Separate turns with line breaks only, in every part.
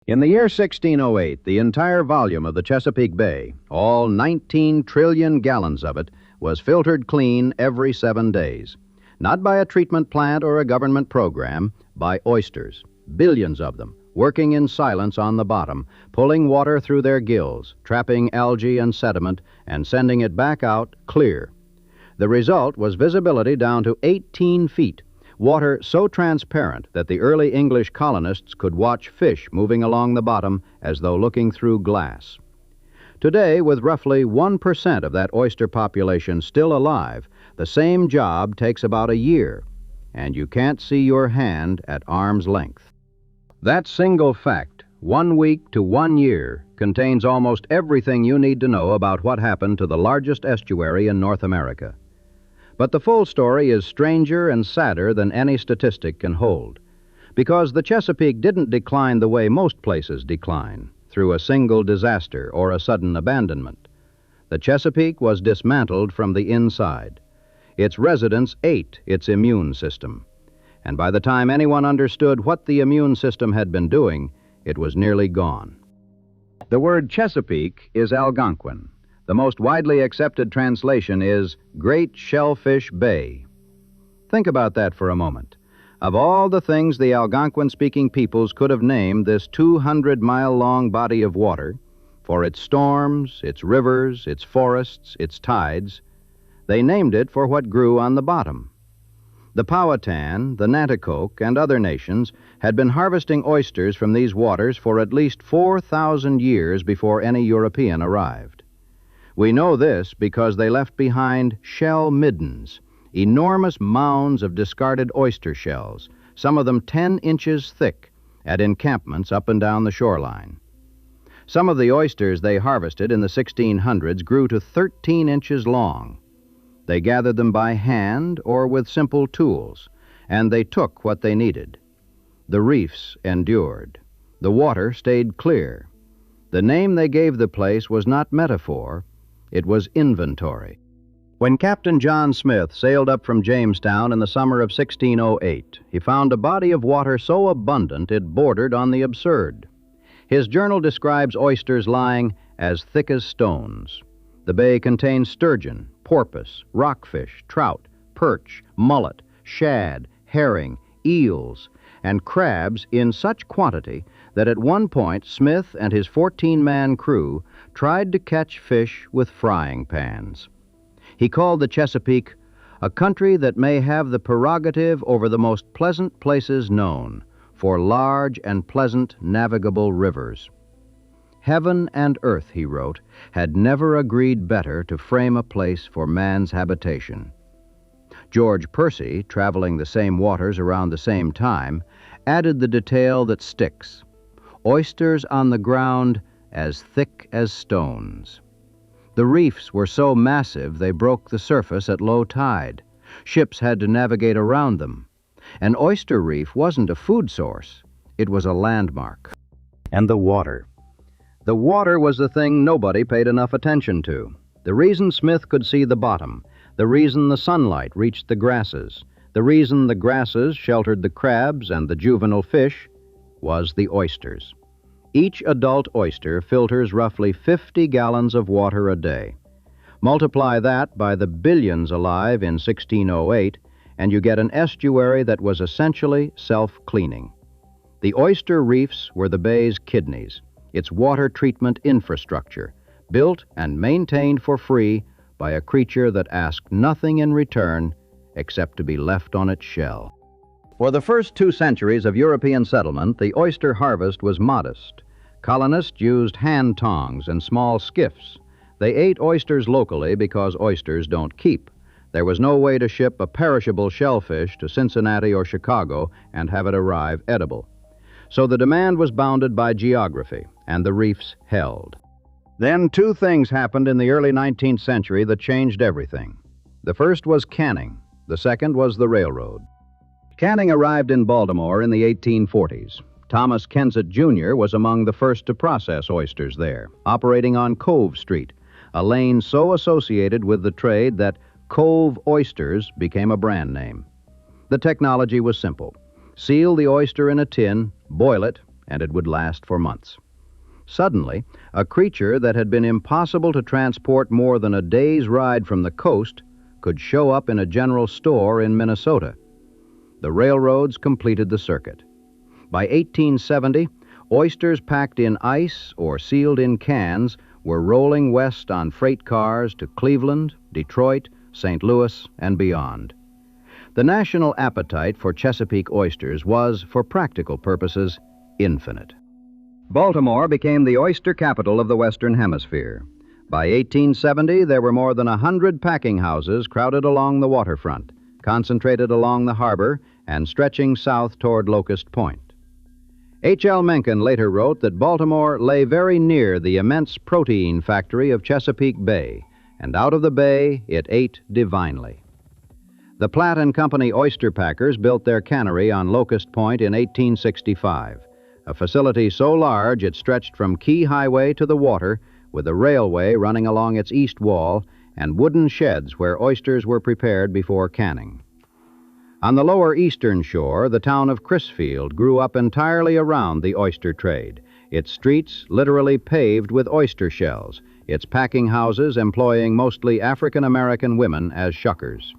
In the year 1608, the entire volume of the Chesapeake Bay, all 19 trillion gallons of it, was filtered clean every 7 days. Not by a treatment plant or a government program, by oysters, billions of them, working in silence on the bottom, pulling water through their gills, trapping algae and sediment, and sending it back out clear. The result was visibility down to 18 feet, water so transparent that the early English colonists could watch fish moving along the bottom as though looking through glass. Today, with roughly 1% of that oyster population still alive, the same job takes about a year, and you can't see your hand at arm's length. That single fact, 1 week to 1 year, contains almost everything you need to know about what happened to the largest estuary in North America. But the full story is stranger and sadder than any statistic can hold, because the Chesapeake didn't decline the way most places decline, through a single disaster or a sudden abandonment. The Chesapeake was dismantled from the inside. Its residents ate its immune system, and by the time anyone understood what the immune system had been doing, it was nearly gone. The word Chesapeake is Algonquin. The most widely accepted translation is Great Shellfish Bay. Think about that for a moment. Of all the things the Algonquin-speaking peoples could have named this 200-mile-long body of water, for its storms, its rivers, its forests, its tides, they named it for what grew on the bottom. The Powhatan, the Nanticoke, and other nations had been harvesting oysters from these waters for at least 4,000 years before any European arrived. We know this because they left behind shell middens, enormous mounds of discarded oyster shells, some of them 10 inches thick, at encampments up and down the shoreline. Some of the oysters they harvested in the 1600s grew to 13 inches long. They gathered them by hand or with simple tools, and they took what they needed. The reefs endured. The water stayed clear. The name they gave the place was not metaphor, it was inventory. When Captain John Smith sailed up from Jamestown in the summer of 1608, he found a body of water so abundant it bordered on the absurd. His journal describes oysters lying as thick as stones. The bay contains sturgeon, porpoise, rockfish, trout, perch, mullet, shad, herring, eels, and crabs in such quantity that at one point Smith and his 14-man crew tried to catch fish with frying pans. He called the Chesapeake a country that may have the prerogative over the most pleasant places known, for large and pleasant navigable rivers. Heaven and earth, he wrote, had never agreed better to frame a place for man's habitation. George Percy, traveling the same waters around the same time, added the detail that sticks: oysters on the ground as thick as stones. The reefs were so massive they broke the surface at low tide. Ships had to navigate around them. An oyster reef wasn't a food source, it was a landmark. And the water. The water was the thing nobody paid enough attention to. The reason Smith could see the bottom, the reason the sunlight reached the grasses, the reason the grasses sheltered the crabs and the juvenile fish, was the oysters. Each adult oyster filters roughly 50 gallons of water a day. Multiply that by the billions alive in 1608, and you get an estuary that was essentially self-cleaning. The oyster reefs were the bay's kidneys, its water treatment infrastructure, built and maintained for free by a creature that asked nothing in return except to be left on its shell. For the first 2 centuries of European settlement, the oyster harvest was modest. Colonists used hand tongs and small skiffs. They ate oysters locally because oysters don't keep. There was no way to ship a perishable shellfish to Cincinnati or Chicago and have it arrive edible. So the demand was bounded by geography, and the reefs held. Then 2 things happened in the early 19th century that changed everything. The first was canning. The second was the railroad. Canning arrived in Baltimore in the 1840s. Thomas Kensett, Jr. was among the first to process oysters there, operating on Cove Street, a lane so associated with the trade that Cove Oysters became a brand name. The technology was simple. Seal the oyster in a tin, boil it, and it would last for months. Suddenly, a creature that had been impossible to transport more than a day's ride from the coast could show up in a general store in Minnesota. The railroads completed the circuit. By 1870, oysters packed in ice or sealed in cans were rolling west on freight cars to Cleveland, Detroit, St. Louis, and beyond. The national appetite for Chesapeake oysters was, for practical purposes, infinite. Baltimore became the oyster capital of the Western Hemisphere. By 1870, there were more than 100 packing houses crowded along the waterfront, concentrated along the harbor, and stretching south toward Locust Point. H.L. Mencken later wrote that Baltimore lay very near the immense protein factory of Chesapeake Bay, and out of the bay it ate divinely. The Platt and Company oyster packers built their cannery on Locust Point in 1865, a facility so large it stretched from Key Highway to the water, with a railway running along its east wall and wooden sheds where oysters were prepared before canning. On the lower eastern shore, the town of Crisfield grew up entirely around the oyster trade, its streets literally paved with oyster shells, its packing houses employing mostly African-American women as shuckers.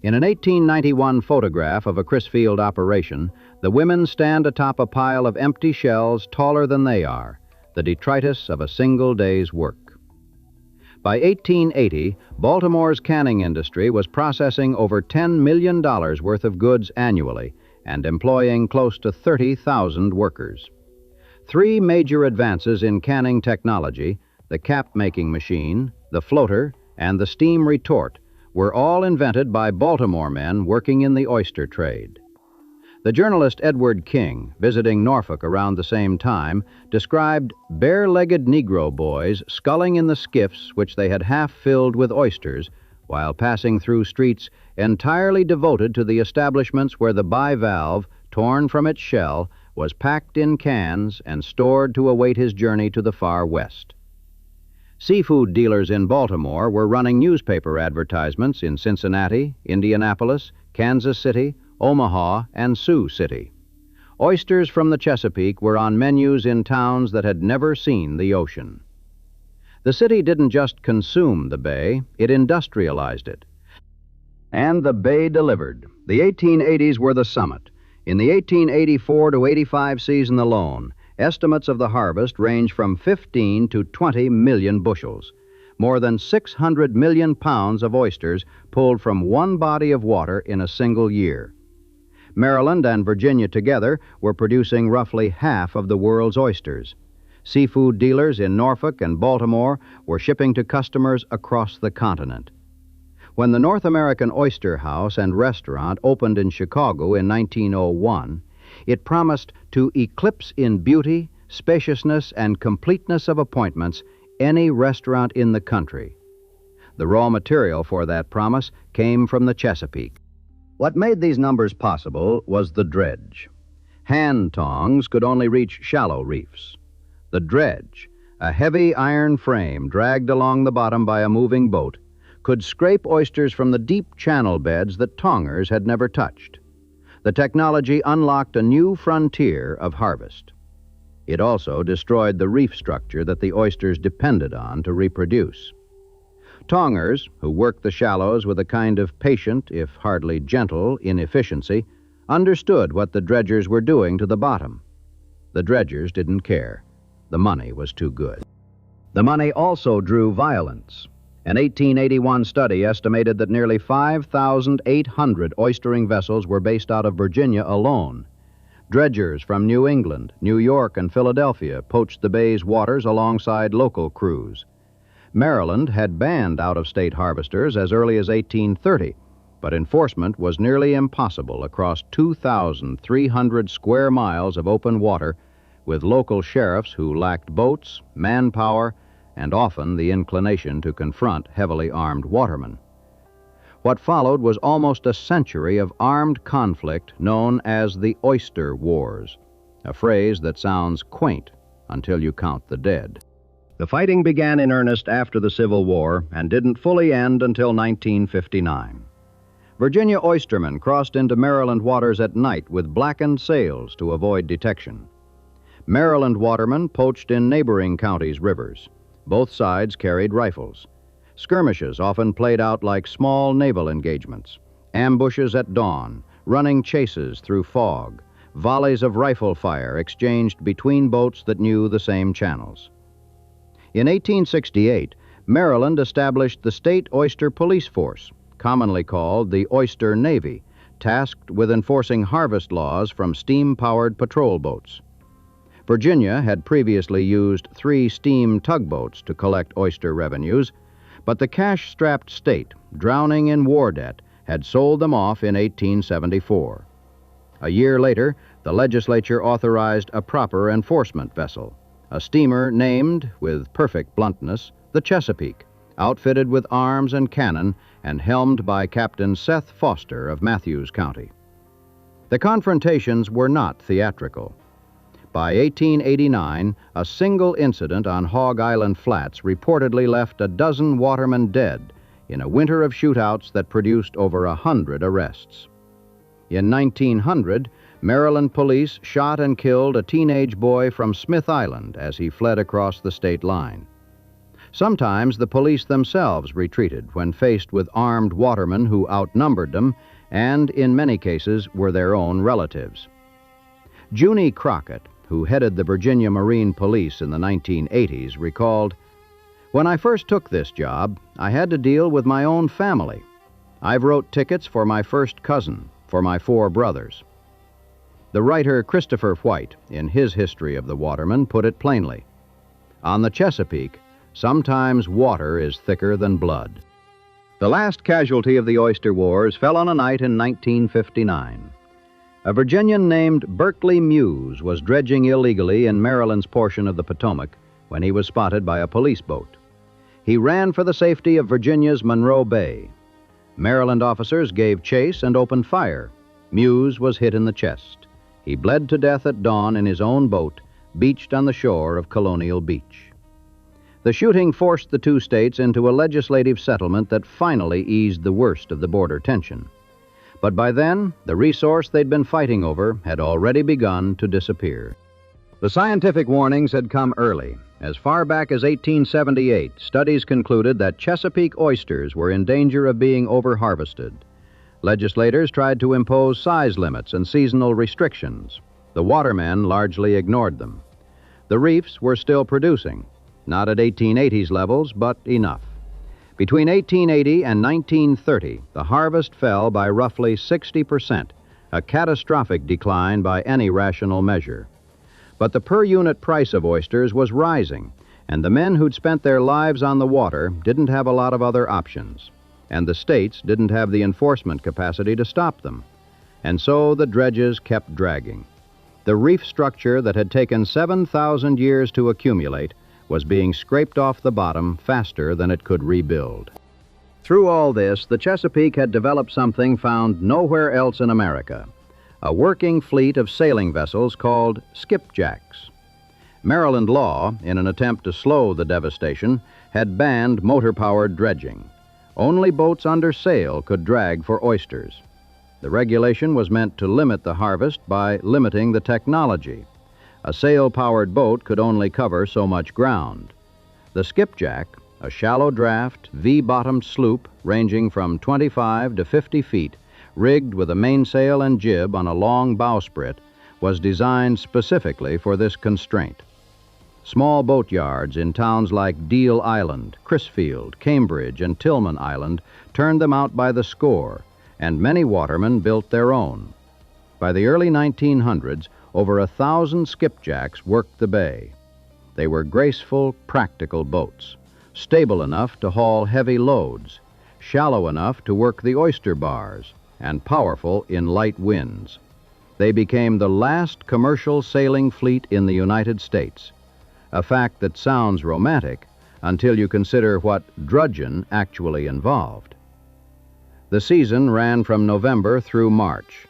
In an 1891 photograph of a Crisfield operation, the women stand atop a pile of empty shells taller than they are, the detritus of a single day's work. By 1880, Baltimore's canning industry was processing over $10 million worth of goods annually and employing close to 30,000 workers. Three major advances in canning technology, the cap-making machine, the floater, and the steam retort, were all invented by Baltimore men working in the oyster trade. The journalist Edward King, visiting Norfolk around the same time, described bare-legged Negro boys sculling in the skiffs which they had half filled with oysters while passing through streets entirely devoted to the establishments where the bivalve, torn from its shell, was packed in cans and stored to await his journey to the far west. Seafood dealers in Baltimore were running newspaper advertisements in Cincinnati, Indianapolis, Kansas City, Omaha, and Sioux City. Oysters from the Chesapeake were on menus in towns that had never seen the ocean. The city didn't just consume the bay, it industrialized it. And the bay delivered. The 1880s were the summit. In the 1884 to 85 season alone, estimates of the harvest range from 15 to 20 million bushels, more than 600 million pounds of oysters pulled from one body of water in a single year. Maryland and Virginia together were producing roughly half of the world's oysters. Seafood dealers in Norfolk and Baltimore were shipping to customers across the continent. When the North American Oyster House and Restaurant opened in Chicago in 1901, it promised to eclipse in beauty, spaciousness, and completeness of appointments any restaurant in the country. The raw material for that promise came from the Chesapeake. What made these numbers possible was the dredge. Hand tongs could only reach shallow reefs. The dredge, a heavy iron frame dragged along the bottom by a moving boat, could scrape oysters from the deep channel beds that tongers had never touched. The technology unlocked a new frontier of harvest. It also destroyed the reef structure that the oysters depended on to reproduce. Tongers, who worked the shallows with a kind of patient, if hardly gentle, inefficiency, understood what the dredgers were doing to the bottom. The dredgers didn't care. The money was too good. The money also drew violence. An 1881 study estimated that nearly 5,800 oystering vessels were based out of Virginia alone. Dredgers from New England, New York, and Philadelphia poached the bay's waters alongside local crews. Maryland had banned out-of-state harvesters as early as 1830, but enforcement was nearly impossible across 2,300 square miles of open water, with local sheriffs who lacked boats, manpower, and often the inclination to confront heavily armed watermen. What followed was almost a century of armed conflict known as the Oyster Wars, a phrase that sounds quaint until you count the dead. The fighting began in earnest after the Civil War and didn't fully end until 1959. Virginia oystermen crossed into Maryland waters at night with blackened sails to avoid detection. Maryland watermen poached in neighboring counties' rivers. Both sides carried rifles. Skirmishes often played out like small naval engagements. Ambushes at dawn, running chases through fog, volleys of rifle fire exchanged between boats that knew the same channels. In 1868, Maryland established the State Oyster Police Force, commonly called the Oyster Navy, tasked with enforcing harvest laws from steam-powered patrol boats. Virginia had previously used 3 steam tugboats to collect oyster revenues, but the cash-strapped state, drowning in war debt, had sold them off in 1874. A year later, the legislature authorized a proper enforcement vessel, a steamer named, with perfect bluntness, the Chesapeake, outfitted with arms and cannon and helmed by Captain Seth Foster of Matthews County. The confrontations were not theatrical. By 1889, a single incident on Hog Island Flats reportedly left a dozen watermen dead in a winter of shootouts that produced over 100 arrests. In 1900, Maryland police shot and killed a teenage boy from Smith Island as he fled across the state line. Sometimes the police themselves retreated when faced with armed watermen who outnumbered them and, in many cases, were their own relatives. Junie Crockett, who headed the Virginia Marine Police in the 1980s, recalled, "When I first took this job, I had to deal with my own family. I've wrote tickets for my first cousin, for my 4 brothers." The writer Christopher White, in his History of the Watermen, put it plainly, "On the Chesapeake, sometimes water is thicker than blood." The last casualty of the Oyster Wars fell on a night in 1959. A Virginian named Berkeley Muse was dredging illegally in Maryland's portion of the Potomac when he was spotted by a police boat. He ran for the safety of Virginia's Monroe Bay. Maryland officers gave chase and opened fire. Muse was hit in the chest. He bled to death at dawn in his own boat, beached on the shore of Colonial Beach. The shooting forced the 2 states into a legislative settlement that finally eased the worst of the border tension. But by then, the resource they'd been fighting over had already begun to disappear. The scientific warnings had come early. As far back as 1878, studies concluded that Chesapeake oysters were in danger of being overharvested. Legislators tried to impose size limits and seasonal restrictions. The watermen largely ignored them. The reefs were still producing, not at 1880's levels, but enough. Between 1880 and 1930, the harvest fell by roughly 60%, a catastrophic decline by any rational measure. But the per-unit price of oysters was rising, and the men who'd spent their lives on the water didn't have a lot of other options, and the states didn't have the enforcement capacity to stop them. And so the dredges kept dragging. The reef structure that had taken 7,000 years to accumulate was being scraped off the bottom faster than it could rebuild. Through all this, the Chesapeake had developed something found nowhere else in America, a working fleet of sailing vessels called skipjacks. Maryland law, in an attempt to slow the devastation, had banned motor-powered dredging. Only boats under sail could drag for oysters. The regulation was meant to limit the harvest by limiting the technology. A sail-powered boat could only cover so much ground. The skipjack, a shallow draft, V-bottomed sloop ranging from 25 to 50 feet, rigged with a mainsail and jib on a long bowsprit, was designed specifically for this constraint. Small boatyards in towns like Deal Island, Crisfield, Cambridge, and Tillman Island turned them out by the score, and many watermen built their own. By the early 1900s, over 1,000 skipjacks worked the bay. They were graceful, practical boats, stable enough to haul heavy loads, shallow enough to work the oyster bars, and powerful in light winds. They became the last commercial sailing fleet in the United States, a fact that sounds romantic until you consider what dredging actually involved. The season ran from November through March.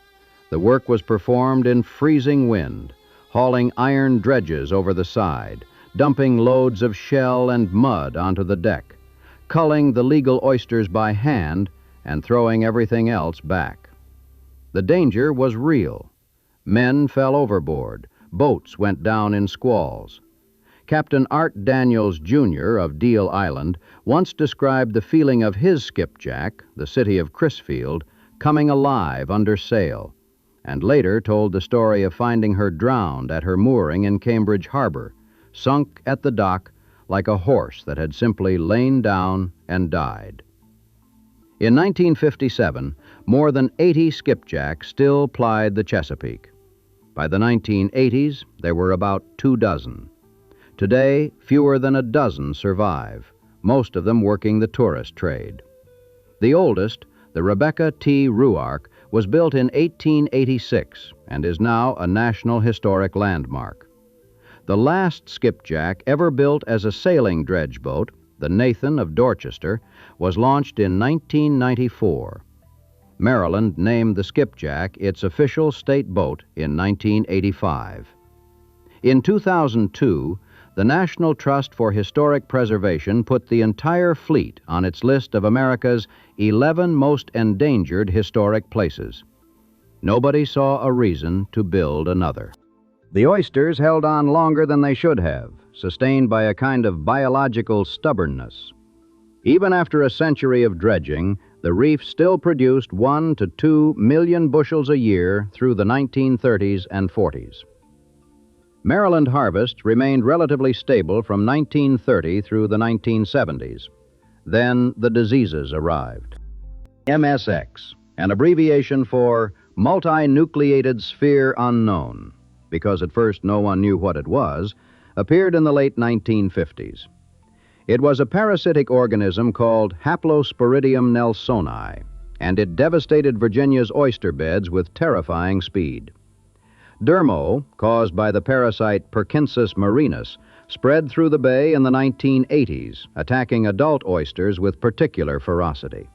The work was performed in freezing wind, hauling iron dredges over the side, dumping loads of shell and mud onto the deck, culling the legal oysters by hand, and throwing everything else back. The danger was real. Men fell overboard, Boats went down in squalls. Captain Art Daniels, Jr. of Deal Island once described the feeling of his skipjack, the city of Crisfield, coming alive under sail, and later told the story of finding her drowned at her mooring in Cambridge Harbor, sunk at the dock like a horse that had simply lain down and died. In 1957, more than 80 skipjacks still plied the Chesapeake. By the 1980s, there were about 2 dozen. Today, fewer than a dozen survive, most of them working the tourist trade. The oldest, the Rebecca T. Ruark, was built in 1886 and is now a National Historic Landmark. The last skipjack ever built as a sailing dredge boat, the Nathan of Dorchester, was launched in 1994. Maryland named the skipjack its official state boat in 1985. In 2002, the National Trust for Historic Preservation put the entire fleet on its list of America's 11 most endangered historic places. Nobody saw a reason to build another. The oysters held on longer than they should have, sustained by a kind of biological stubbornness. Even after a century of dredging, the reef still produced 1 to 2 million bushels a year through the 1930s and 40s. Maryland harvests remained relatively stable from 1930 through the 1970s. Then the diseases arrived. MSX, an abbreviation for multinucleated sphere unknown, because at first no one knew what it was, appeared in the late 1950s. It was a parasitic organism called Haplosporidium nelsoni, and it devastated Virginia's oyster beds with terrifying speed. Dermo, caused by the parasite Perkinsus marinus, spread through the bay in the 1980s, attacking adult oysters with particular ferocity.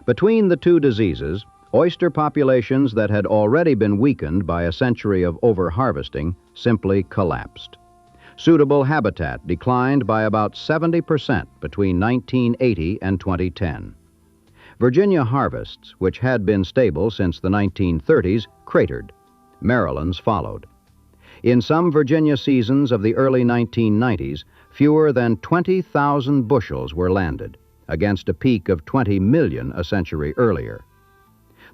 Between the two diseases, oyster populations that had already been weakened by a century of overharvesting simply collapsed. Suitable habitat declined by about 70% between 1980 and 2010. Virginia harvests, which had been stable since the 1930s, cratered. Maryland's followed. In some Virginia seasons of the early 1990s, fewer than 20,000 bushels were landed, against a peak of 20 million a century earlier.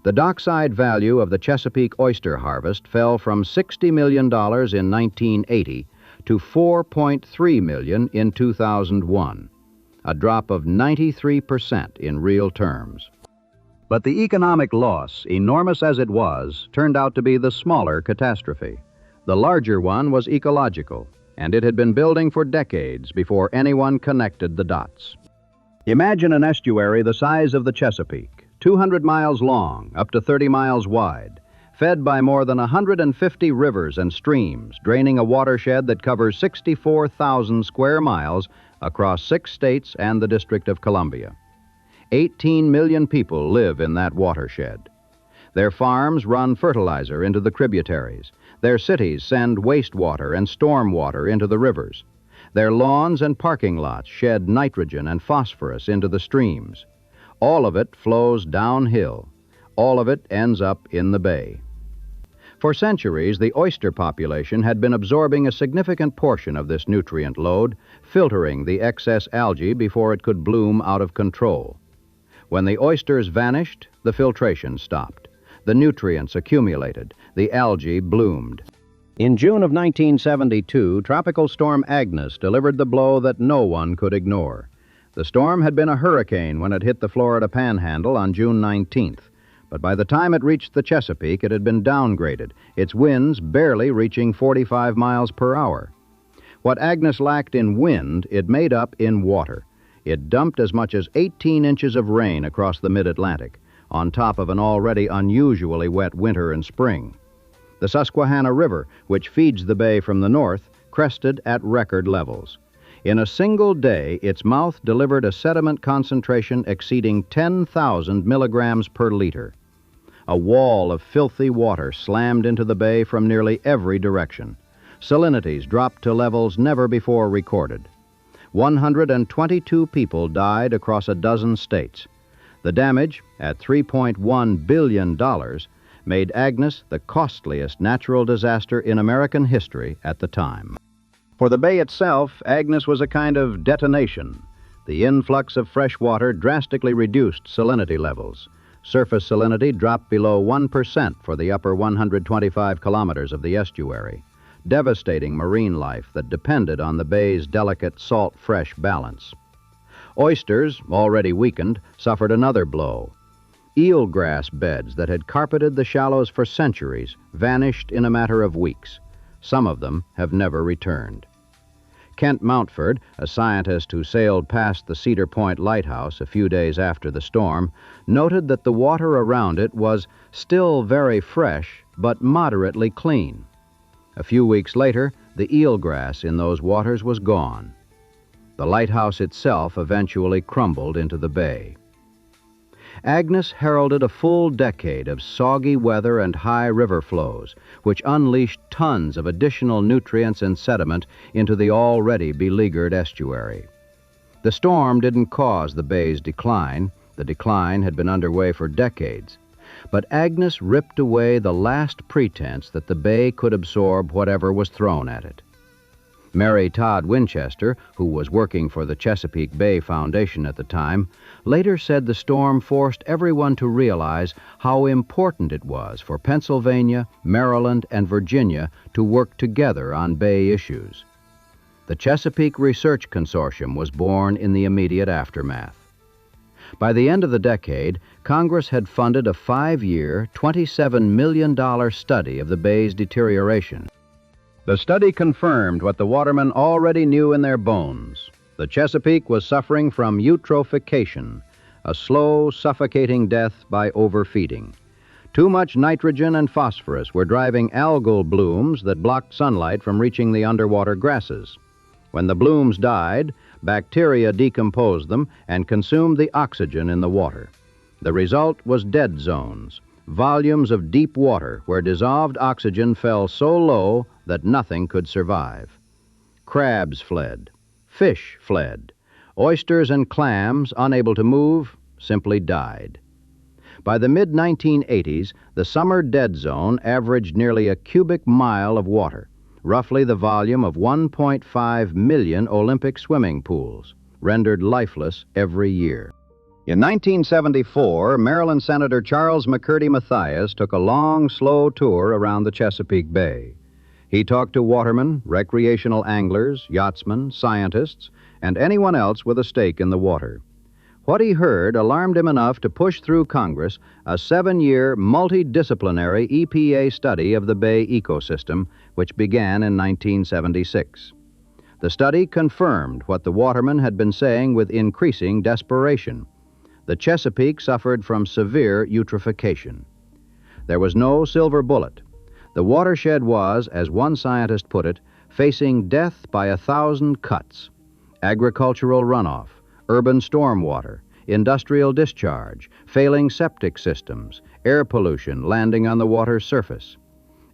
The dockside value of the Chesapeake oyster harvest fell from $60 million in 1980 to $4.3 million in 2001, a drop of 93% in real terms. But the economic loss, enormous as it was, turned out to be the smaller catastrophe. The larger one was ecological, and it had been building for decades before anyone connected the dots. Imagine an estuary the size of the Chesapeake, 200 miles long, up to 30 miles wide, fed by more than 150 rivers and streams, draining a watershed that covers 64,000 square miles across 6 states and the District of Columbia. 18 million people live in that watershed. Their farms run fertilizer into the tributaries. Their cities send wastewater and storm water into the rivers. Their lawns and parking lots shed nitrogen and phosphorus into the streams. All of it flows downhill. All of it ends up in the bay. For centuries, the oyster population had been absorbing a significant portion of this nutrient load, filtering the excess algae before it could bloom out of control. When the oysters vanished, the filtration stopped. The nutrients accumulated. The algae bloomed. In June of 1972, Tropical Storm Agnes delivered the blow that no one could ignore. The storm had been a hurricane when it hit the Florida Panhandle on June 19th, but by the time it reached the Chesapeake, it had been downgraded, its winds barely reaching 45 miles per hour. What Agnes lacked in wind, it made up in water. It dumped as much as 18 inches of rain across the mid-Atlantic, on top of an already unusually wet winter and spring. The Susquehanna River, which feeds the bay from the north, crested at record levels. In a single day, its mouth delivered a sediment concentration exceeding 10,000 milligrams per liter. A wall of filthy water slammed into the bay from nearly every direction. Salinities dropped to levels never before recorded. 122 people died across a dozen states. The damage, at $3.1 billion, made Agnes the costliest natural disaster in American history at the time. For the bay itself, Agnes was a kind of detonation. The influx of fresh water drastically reduced salinity levels. Surface salinity dropped below 1% for the upper 125 kilometers of the estuary, devastating marine life that depended on the bay's delicate salt-fresh balance. Oysters, already weakened, suffered another blow. Eelgrass beds that had carpeted the shallows for centuries vanished in a matter of weeks. Some of them have never returned. Kent Mountford, a scientist who sailed past the Cedar Point lighthouse a few days after the storm, noted that the water around it was still very fresh, but moderately clean. A few weeks later, the eelgrass in those waters was gone. The lighthouse itself eventually crumbled into the bay. Agnes heralded a full decade of soggy weather and high river flows, which unleashed tons of additional nutrients and sediment into the already beleaguered estuary. The storm didn't cause the bay's decline. The decline had been underway for decades. But Agnes ripped away the last pretense that the bay could absorb whatever was thrown at it. Mary Todd Winchester, who was working for the Chesapeake Bay Foundation at the time, later said the storm forced everyone to realize how important it was for Pennsylvania, Maryland, and Virginia to work together on bay issues. The Chesapeake Research Consortium was born in the immediate aftermath. By the end of the decade, Congress had funded a 5-year, $27 million study of the bay's deterioration. The study confirmed what the watermen already knew in their bones. The Chesapeake was suffering from eutrophication, a slow, suffocating death by overfeeding. Too much nitrogen and phosphorus were driving algal blooms that blocked sunlight from reaching the underwater grasses. When the blooms died, bacteria decomposed them and consumed the oxygen in the water. The result was dead zones, volumes of deep water where dissolved oxygen fell so low that nothing could survive. Crabs fled. Fish fled. Oysters and clams, unable to move, simply died. By the mid-1980s, the summer dead zone averaged nearly a cubic mile of water, roughly the volume of 1.5 million Olympic swimming pools, rendered lifeless every year. In 1974, Maryland Senator Charles McCurdy Mathias took a long, slow tour around the Chesapeake Bay. He talked to watermen, recreational anglers, yachtsmen, scientists, and anyone else with a stake in the water. What he heard alarmed him enough to push through Congress a 7-year, multidisciplinary EPA study of the bay ecosystem, which began in 1976. The study confirmed what the watermen had been saying with increasing desperation. The Chesapeake suffered from severe eutrophication. There was no silver bullet. The watershed was, as one scientist put it, facing death by 1,000 cuts. Agricultural runoff, urban stormwater, industrial discharge, failing septic systems, air pollution landing on the water's surface.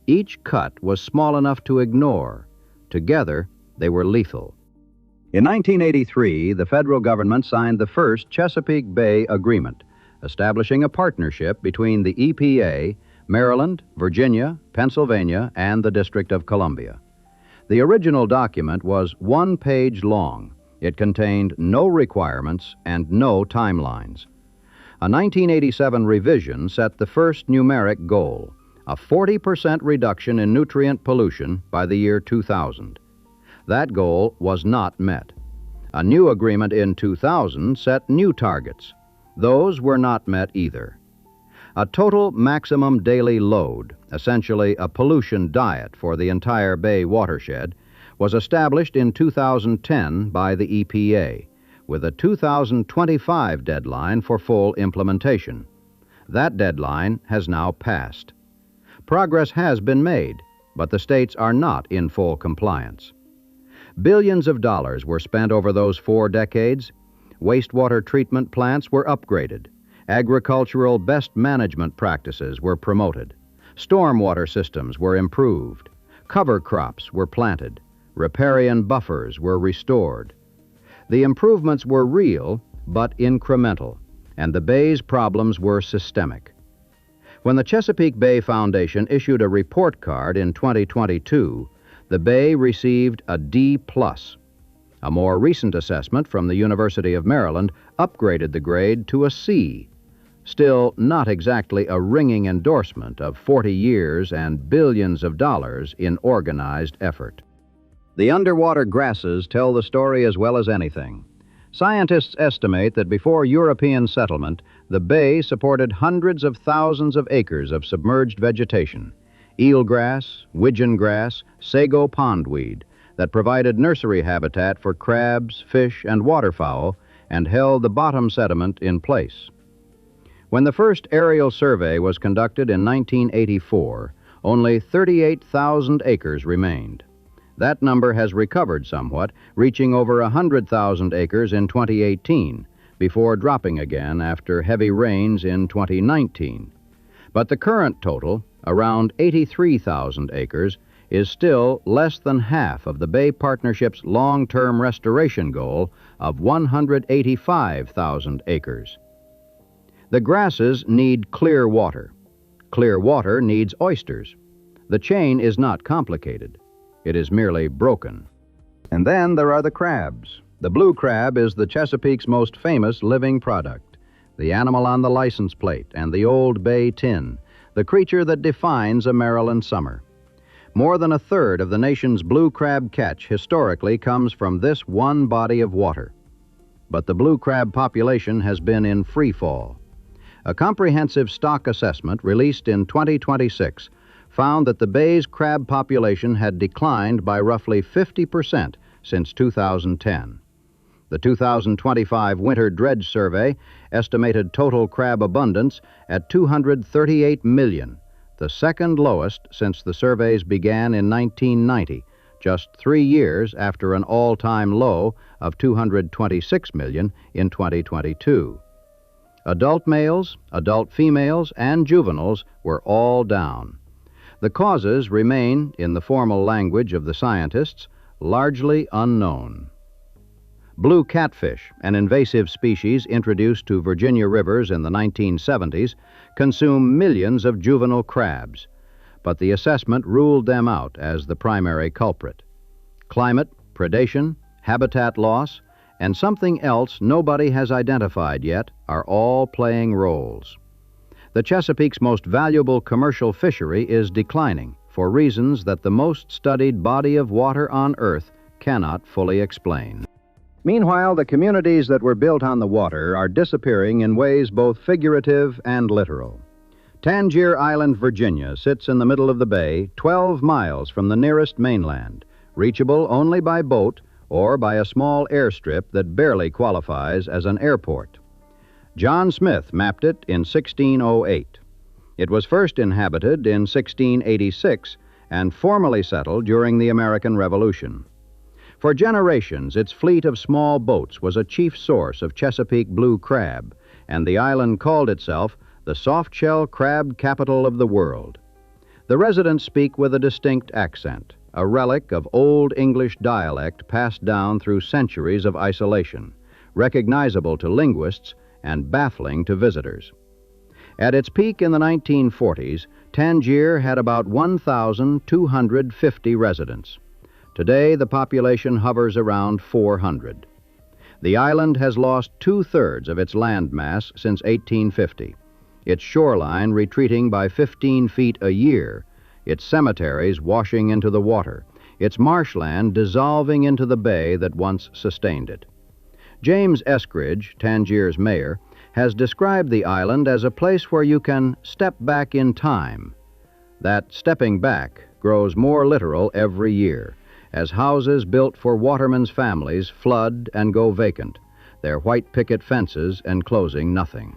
Each cut was small enough to ignore. Together, they were lethal. In 1983, the federal government signed the first Chesapeake Bay Agreement, establishing a partnership between the EPA, Maryland, Virginia, Pennsylvania, and the District of Columbia. The original document was 1 page long. It contained no requirements and no timelines. A 1987 revision set the first numeric goal, a 40% reduction in nutrient pollution by the year 2000. That goal was not met. A new agreement in 2000 set new targets. Those were not met either. A total maximum daily load, essentially a pollution diet for the entire bay watershed, was established in 2010 by the EPA, with a 2025 deadline for full implementation. That deadline has now passed. Progress has been made, but the states are not in full compliance. Billions of dollars were spent over those 4 decades. Wastewater treatment plants were upgraded. Agricultural best management practices were promoted. Stormwater systems were improved. Cover crops were planted. Riparian buffers were restored. The improvements were real, but incremental, and the bay's problems were systemic. When the Chesapeake Bay Foundation issued a report card in 2022, the bay received a D+. A more recent assessment from the University of Maryland upgraded the grade to a C. Still not exactly a ringing endorsement of 40 years and billions of dollars in organized effort. The underwater grasses tell the story as well as anything. Scientists estimate that before European settlement, the bay supported hundreds of thousands of acres of submerged vegetation, eelgrass, widgeon grass, sago pondweed, that provided nursery habitat for crabs, fish, and waterfowl, and held the bottom sediment in place. When the first aerial survey was conducted in 1984, only 38,000 acres remained. That number has recovered somewhat, reaching over 100,000 acres in 2018, before dropping again after heavy rains in 2019. But the current total, around 83,000 acres, is still less than half of the Bay Partnership's long-term restoration goal of 185,000 acres. The grasses need clear water. Clear water needs oysters. The chain is not complicated. It is merely broken. And then there are the crabs. The blue crab is the Chesapeake's most famous living product, the animal on the license plate and the old bay tin, the creature that defines a Maryland summer. More than a third of the nation's blue crab catch historically comes from this one body of water. But the blue crab population has been in free fall. A comprehensive stock assessment released in 2026 found that the bay's crab population had declined by roughly 50% since 2010. The 2025 Winter Dredge Survey estimated total crab abundance at 238 million, the second lowest since the surveys began in 1990, just 3 years after an all-time low of 226 million in 2022. Adult males, adult females, and juveniles were all down. The causes remain, in the formal language of the scientists, largely unknown. Blue catfish, an invasive species introduced to Virginia rivers in the 1970s, consume millions of juvenile crabs, but the assessment ruled them out as the primary culprit. Climate, predation, habitat loss, and something else nobody has identified yet are all playing roles. The Chesapeake's most valuable commercial fishery is declining for reasons that the most studied body of water on Earth cannot fully explain. Meanwhile, the communities that were built on the water are disappearing in ways both figurative and literal. Tangier Island, Virginia, sits in the middle of the bay, 12 miles from the nearest mainland, reachable only by boat or by a small airstrip that barely qualifies as an airport. John Smith mapped it in 1608. It was first inhabited in 1686 and formally settled during the American Revolution. For generations, its fleet of small boats was a chief source of Chesapeake blue crab, and the island called itself the soft-shell crab capital of the world. The residents speak with a distinct accent, a relic of Old English dialect passed down through centuries of isolation, recognizable to linguists and baffling to visitors. At its peak in the 1940s, Tangier had about 1,250 residents. Today, the population hovers around 400. The island has lost 2/3 of its land mass since 1850, its shoreline retreating by 15 feet a year, its cemeteries washing into the water, its marshland dissolving into the bay that once sustained it. James Eskridge, Tangier's mayor, has described the island as a place where you can step back in time. That stepping back grows more literal every year, as houses built for watermen's families flood and go vacant, their white picket fences enclosing nothing.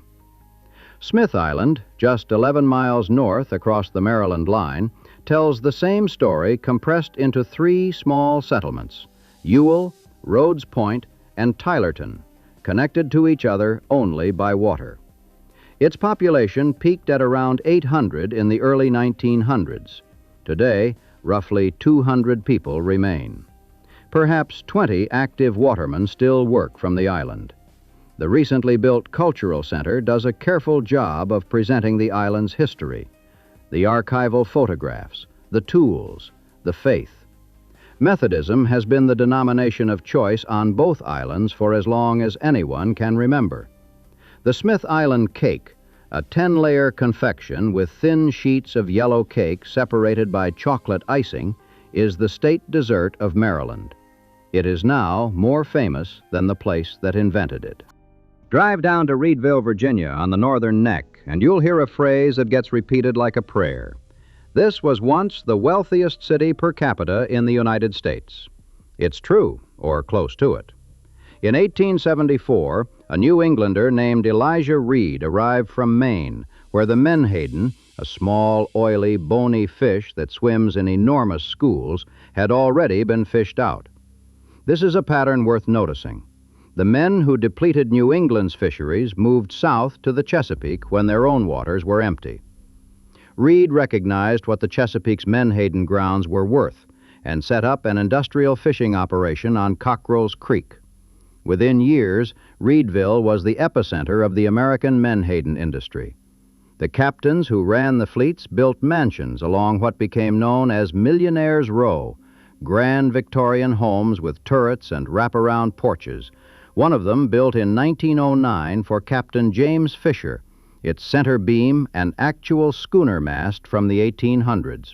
Smith Island, just 11 miles north across the Maryland line, tells the same story compressed into 3 small settlements: Ewell, Rhodes Point, and Tylerton, connected to each other only by water. Its population peaked at around 800 in the early 1900s. Today, roughly 200 people remain. Perhaps 20 active watermen still work from the island. The recently built Cultural Center does a careful job of presenting the island's history, the archival photographs, the tools, the faith. Methodism has been the denomination of choice on both islands for as long as anyone can remember. The Smith Island cake, a 10-layer confection with thin sheets of yellow cake separated by chocolate icing, is the state dessert of Maryland. It is now more famous than the place that invented it. Drive down to Reedville, Virginia on the northern neck, and you'll hear a phrase that gets repeated like a prayer. This was once the wealthiest city per capita in the United States. It's true, or close to it. In 1874, a New Englander named Elijah Reed arrived from Maine, where the menhaden, a small, oily, bony fish that swims in enormous schools, had already been fished out. This is a pattern worth noticing. The men who depleted New England's fisheries moved south to the Chesapeake when their own waters were empty. Reed recognized what the Chesapeake's menhaden grounds were worth and set up an industrial fishing operation on Cockrell's Creek. Within years, Reedville was the epicenter of the American menhaden industry. The captains who ran the fleets built mansions along what became known as Millionaire's Row, grand Victorian homes with turrets and wraparound porches. One of them built in 1909 for Captain James Fisher, its center beam an actual schooner mast from the 1800s.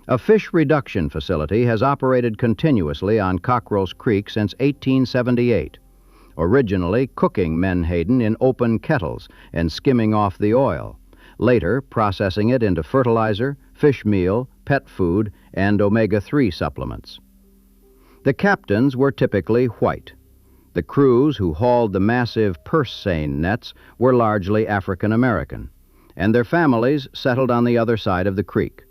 A fish reduction facility has operated continuously on Cockrell's Creek since 1878, originally cooking menhaden in open kettles and skimming off the oil, later processing it into fertilizer, fish meal, pet food, and omega-3 supplements. The captains were typically white. The crews who hauled the massive purse seine nets were largely African American, and their families settled on the other side of the creek.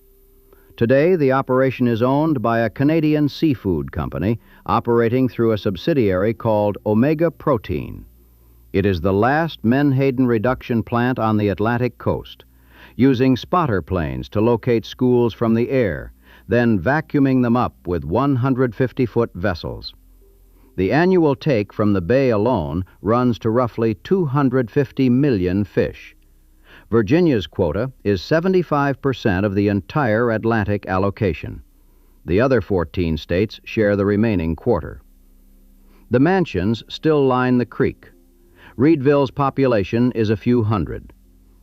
Today, the operation is owned by a Canadian seafood company operating through a subsidiary called Omega Protein. It is the last menhaden reduction plant on the Atlantic coast, using spotter planes to locate schools from the air, then vacuuming them up with 150-foot vessels. The annual take from the bay alone runs to roughly 250 million fish. Virginia's quota is 75% of the entire Atlantic allocation. The other 14 states share the remaining quarter. The mansions still line the creek. Reedville's population is a few hundred.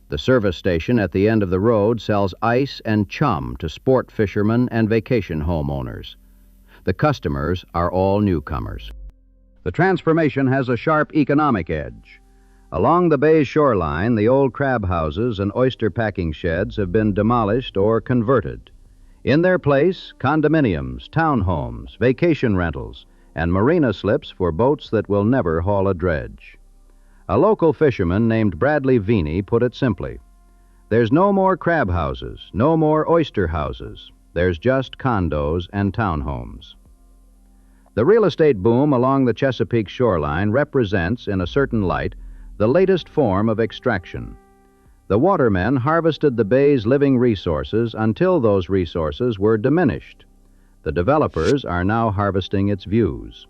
The service station at the end of the road sells ice and chum to sport fishermen and vacation homeowners. The customers are all newcomers. The transformation has a sharp economic edge. Along the bay's shoreline, the old crab houses and oyster packing sheds have been demolished or converted. In their place, condominiums, townhomes, vacation rentals, and marina slips for boats that will never haul a dredge. A local fisherman named Bradley Veeney put it simply: there's no more crab houses, no more oyster houses. There's just condos and townhomes. The real estate boom along the Chesapeake shoreline represents, in a certain light, the latest form of extraction. The watermen harvested the bay's living resources until those resources were diminished. The developers are now harvesting its views.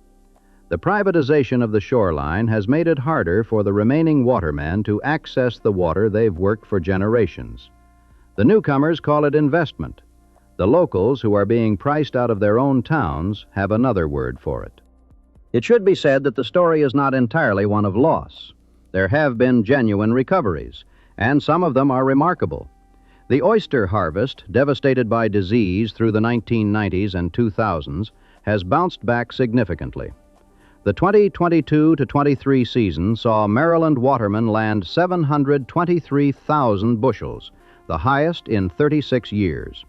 The privatization of the shoreline has made it harder for the remaining watermen to access the water they've worked for generations. The newcomers call it investment. The locals, who are being priced out of their own towns, have another word for it. It should be said that the story is not entirely one of loss. There have been genuine recoveries, and some of them are remarkable. The oyster harvest, devastated by disease through the 1990s and 2000s, has bounced back significantly. The 2022-23 season saw Maryland watermen land 723,000 bushels, the highest in 36 years.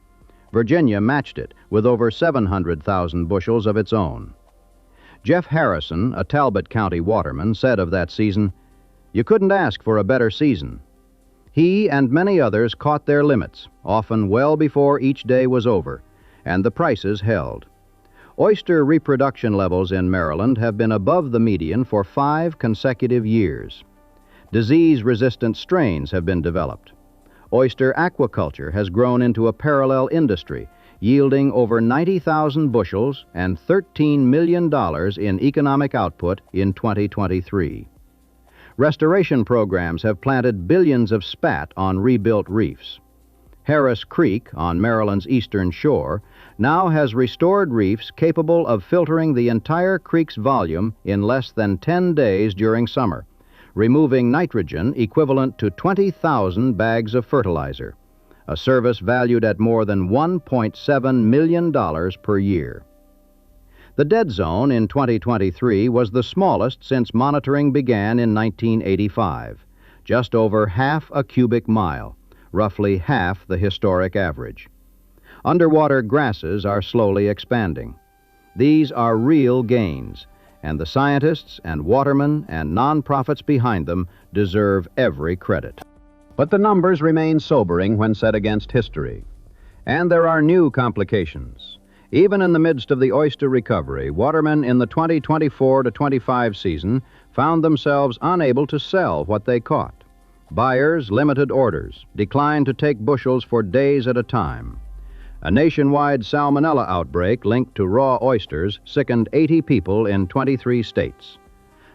Virginia matched it with over 700,000 bushels of its own. Jeff Harrison, a Talbot County waterman, said of that season, "You couldn't ask for a better season." He and many others caught their limits, often well before each day was over, and the prices held. Oyster reproduction levels in Maryland have been above the median for 5 consecutive years. Disease-resistant strains have been developed. Oyster aquaculture has grown into a parallel industry, yielding over 90,000 bushels and $13 million in economic output in 2023. Restoration programs have planted billions of spat on rebuilt reefs. Harris Creek, on Maryland's eastern shore, now has restored reefs capable of filtering the entire creek's volume in less than 10 days during summer, removing nitrogen equivalent to 20,000 bags of fertilizer, a service valued at more than $1.7 million per year. The dead zone in 2023 was the smallest since monitoring began in 1985, just over half a cubic mile, roughly half the historic average. Underwater grasses are slowly expanding. These are real gains, and the scientists and watermen and nonprofits behind them deserve every credit. But the numbers remain sobering when set against history. And there are new complications. Even in the midst of the oyster recovery, watermen in the 2024-25 season found themselves unable to sell what they caught. Buyers limited orders, declined to take bushels for days at a time. A nationwide salmonella outbreak linked to raw oysters sickened 80 people in 23 states.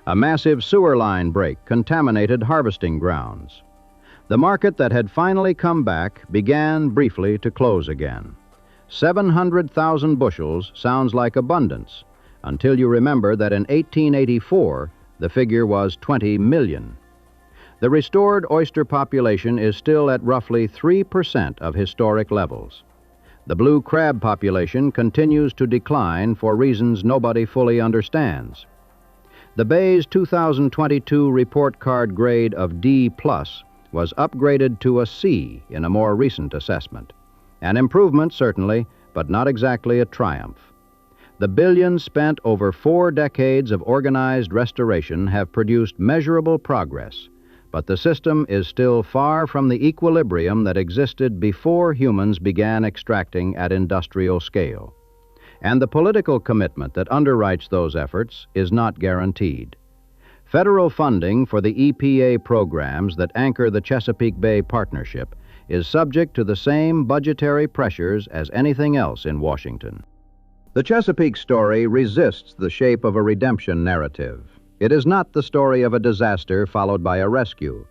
A massive sewer line break contaminated harvesting grounds. The market that had finally come back began briefly to close again. 700,000 bushels sounds like abundance, until you remember that in 1884, the figure was 20 million. The restored oyster population is still at roughly 3% of historic levels. The blue crab population continues to decline for reasons nobody fully understands. The Bay's 2022 report card grade of D+ was upgraded to a C in a more recent assessment. An improvement, certainly, but not exactly a triumph. The billions spent over 4 decades of organized restoration have produced measurable progress, but the system is still far from the equilibrium that existed before humans began extracting at industrial scale. And the political commitment that underwrites those efforts is not guaranteed. Federal funding for the EPA programs that anchor the Chesapeake Bay Partnership is subject to the same budgetary pressures as anything else in Washington. The Chesapeake story resists the shape of a redemption narrative. It is not the story of a disaster followed by a rescue.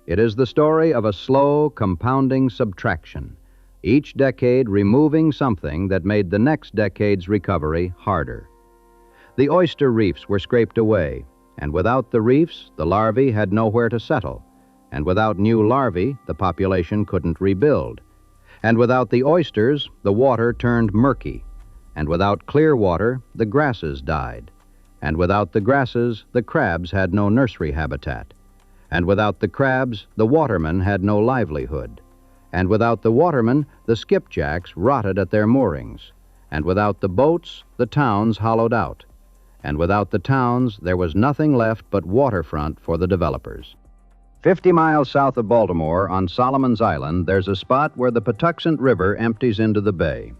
It is the story of a slow, compounding subtraction, each decade removing something that made the next decade's recovery harder. The oyster reefs were scraped away, and without the reefs, the larvae had nowhere to settle. And without new larvae, the population couldn't rebuild. And without the oysters, the water turned murky. And without clear water, the grasses died. And without the grasses, the crabs had no nursery habitat. And without the crabs, the watermen had no livelihood. And without the watermen, the skipjacks rotted at their moorings. And without the boats, the towns hollowed out. And without the towns, there was nothing left but waterfront for the developers. 50 miles south of Baltimore, on Solomon's Island, there's a spot where the Patuxent River empties into the bay.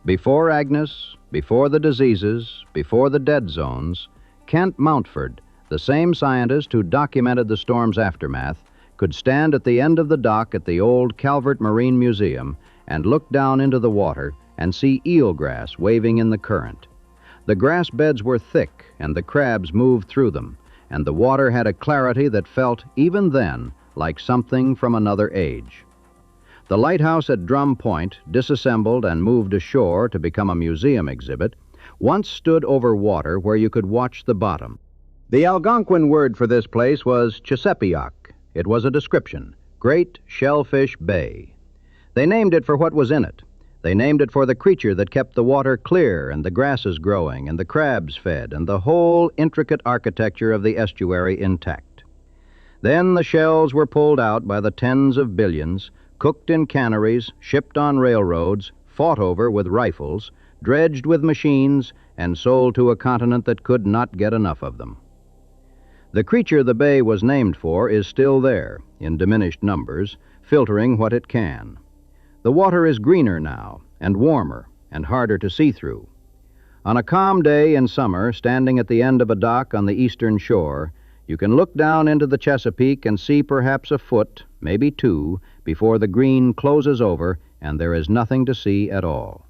Before Agnes, before the diseases, before the dead zones, Kent Mountford, the same scientist who documented the storm's aftermath, could stand at the end of the dock at the old Calvert Marine Museum and look down into the water and see eelgrass waving in the current. The grass beds were thick and the crabs moved through them, and the water had a clarity that felt, even then, like something from another age. The lighthouse at Drum Point, disassembled and moved ashore to become a museum exhibit, once stood over water where you could watch the bottom. The Algonquin word for this place was Chesapeake. It was a description, Great Shellfish Bay. They named it for what was in it. They named it for the creature that kept the water clear and the grasses growing and the crabs fed and the whole intricate architecture of the estuary intact. Then the shells were pulled out by the tens of billions, cooked in canneries, shipped on railroads, fought over with rifles, dredged with machines, and sold to a continent that could not get enough of them. The creature the bay was named for is still there, in diminished numbers, filtering what it can. The water is greener now, and warmer, and harder to see through. On a calm day in summer, standing at the end of a dock on the eastern shore, you can look down into the Chesapeake and see perhaps a foot, maybe 2, before the green closes over and there is nothing to see at all.